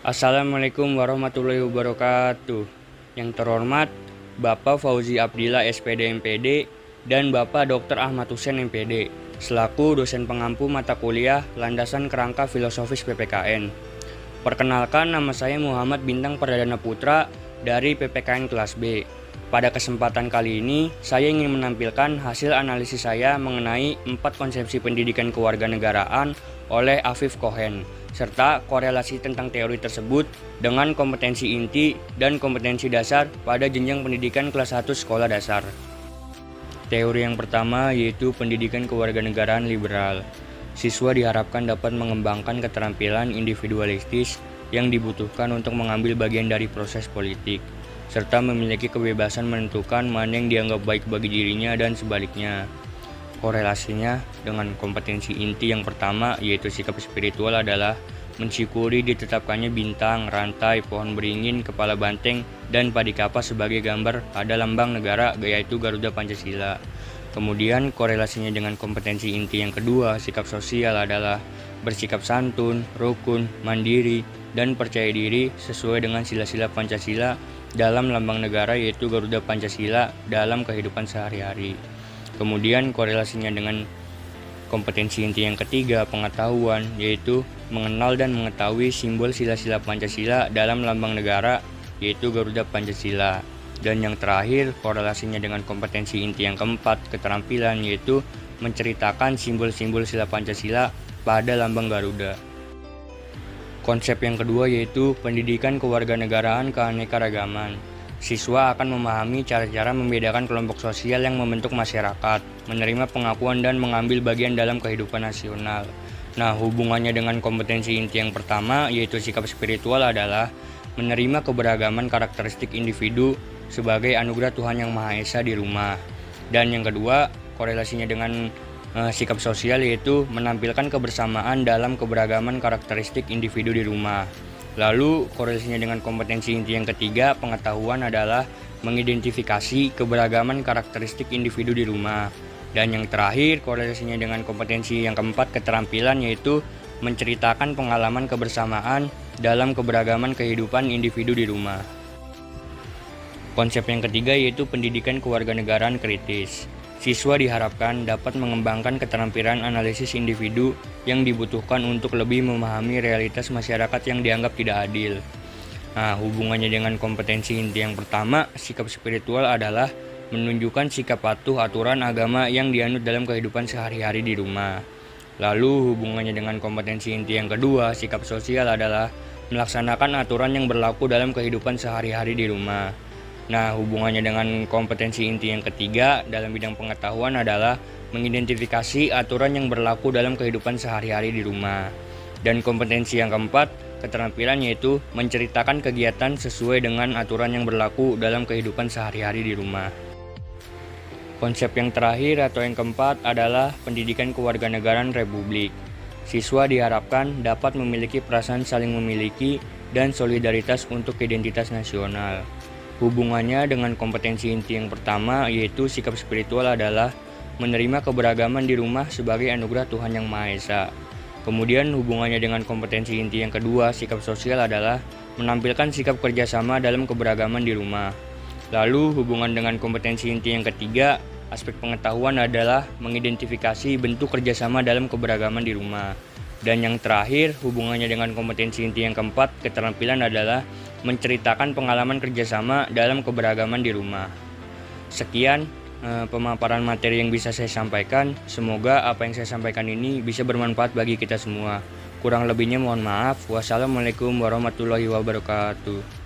Assalamualaikum warahmatullahi wabarakatuh. Yang terhormat Bapak Fauzi Abdillah SPD MPD dan Bapak Dr. Ahmad Hussein MPD selaku dosen pengampu mata kuliah Landasan Kerangka Filosofis PPKN. Perkenalkan, nama saya Muhammad Bintang Perdana Putra dari PPKN kelas B. Pada kesempatan kali ini, saya ingin menampilkan hasil analisis saya mengenai 4 konsepsi pendidikan kewarganegaraan oleh Afif Cohen, serta korelasi tentang teori tersebut dengan kompetensi inti dan kompetensi dasar pada jenjang pendidikan kelas 1 sekolah dasar. Teori yang pertama yaitu pendidikan kewarganegaraan liberal. Siswa diharapkan dapat mengembangkan keterampilan individualistis yang dibutuhkan untuk mengambil bagian dari proses politik, serta memiliki kebebasan menentukan mana yang dianggap baik bagi dirinya dan sebaliknya. Korelasinya dengan kompetensi inti yang pertama yaitu sikap spiritual adalah mensyukuri ditetapkannya bintang, rantai, pohon beringin, kepala banteng, dan padi kapas sebagai gambar pada lambang negara yaitu Garuda Pancasila. Kemudian korelasinya dengan kompetensi inti yang kedua, sikap sosial adalah bersikap santun, rukun, mandiri, dan percaya diri sesuai dengan sila-sila Pancasila dalam lambang negara yaitu Garuda Pancasila dalam kehidupan sehari-hari. Kemudian korelasinya dengan kompetensi inti yang ketiga, pengetahuan, yaitu mengenal dan mengetahui simbol sila-sila Pancasila dalam lambang negara yaitu Garuda Pancasila. Dan yang terakhir, korelasinya dengan kompetensi inti yang keempat, keterampilan, yaitu menceritakan simbol-simbol sila Pancasila pada lambang Garuda. Konsep yang kedua yaitu pendidikan kewarganegaraan keanekaragaman. Siswa akan memahami cara-cara membedakan kelompok sosial yang membentuk masyarakat, menerima pengakuan dan mengambil bagian dalam kehidupan nasional. Nah, hubungannya dengan kompetensi inti yang pertama yaitu sikap spiritual adalah menerima keberagaman karakteristik individu sebagai anugerah Tuhan Yang Maha Esa di rumah. Dan yang kedua, korelasinya dengan sikap sosial yaitu menampilkan kebersamaan dalam keberagaman karakteristik individu di rumah. Lalu korelasinya dengan kompetensi inti yang ketiga, pengetahuan adalah mengidentifikasi keberagaman karakteristik individu di rumah. Dan yang terakhir, korelasinya dengan kompetensi yang keempat, keterampilan, yaitu menceritakan pengalaman kebersamaan dalam keberagaman kehidupan individu di rumah. Konsep yang ketiga yaitu pendidikan kewarganegaraan kritis. Siswa diharapkan dapat mengembangkan keterampilan analisis individu yang dibutuhkan untuk lebih memahami realitas masyarakat yang dianggap tidak adil. Nah, hubungannya dengan kompetensi inti yang pertama, sikap spiritual adalah menunjukkan sikap patuh aturan agama yang dianut dalam kehidupan sehari-hari di rumah. Lalu hubungannya dengan kompetensi inti yang kedua, sikap sosial adalah melaksanakan aturan yang berlaku dalam kehidupan sehari-hari di rumah. Nah, hubungannya dengan kompetensi inti yang ketiga dalam bidang pengetahuan adalah mengidentifikasi aturan yang berlaku dalam kehidupan sehari-hari di rumah. Dan kompetensi yang keempat, keterampilan, yaitu menceritakan kegiatan sesuai dengan aturan yang berlaku dalam kehidupan sehari-hari di rumah. Konsep yang terakhir atau yang keempat adalah pendidikan kewarganegaraan republik. Siswa diharapkan dapat memiliki perasaan saling memiliki dan solidaritas untuk identitas nasional. Hubungannya dengan kompetensi inti yang pertama yaitu sikap spiritual adalah menerima keberagaman di rumah sebagai anugerah Tuhan Yang Maha Esa. Kemudian hubungannya dengan kompetensi inti yang kedua, sikap sosial, adalah menampilkan sikap kerjasama dalam keberagaman di rumah. Lalu hubungan dengan kompetensi inti yang ketiga, aspek pengetahuan, adalah mengidentifikasi bentuk kerjasama dalam keberagaman di rumah. Dan yang terakhir, hubungannya dengan kompetensi inti yang keempat, keterampilan, adalah menceritakan pengalaman kerjasama dalam keberagaman di rumah. Sekian pemaparan materi yang bisa saya sampaikan. Semoga apa yang saya sampaikan ini bisa bermanfaat bagi kita semua. Kurang lebihnya mohon maaf. Wassalamualaikum warahmatullahi wabarakatuh.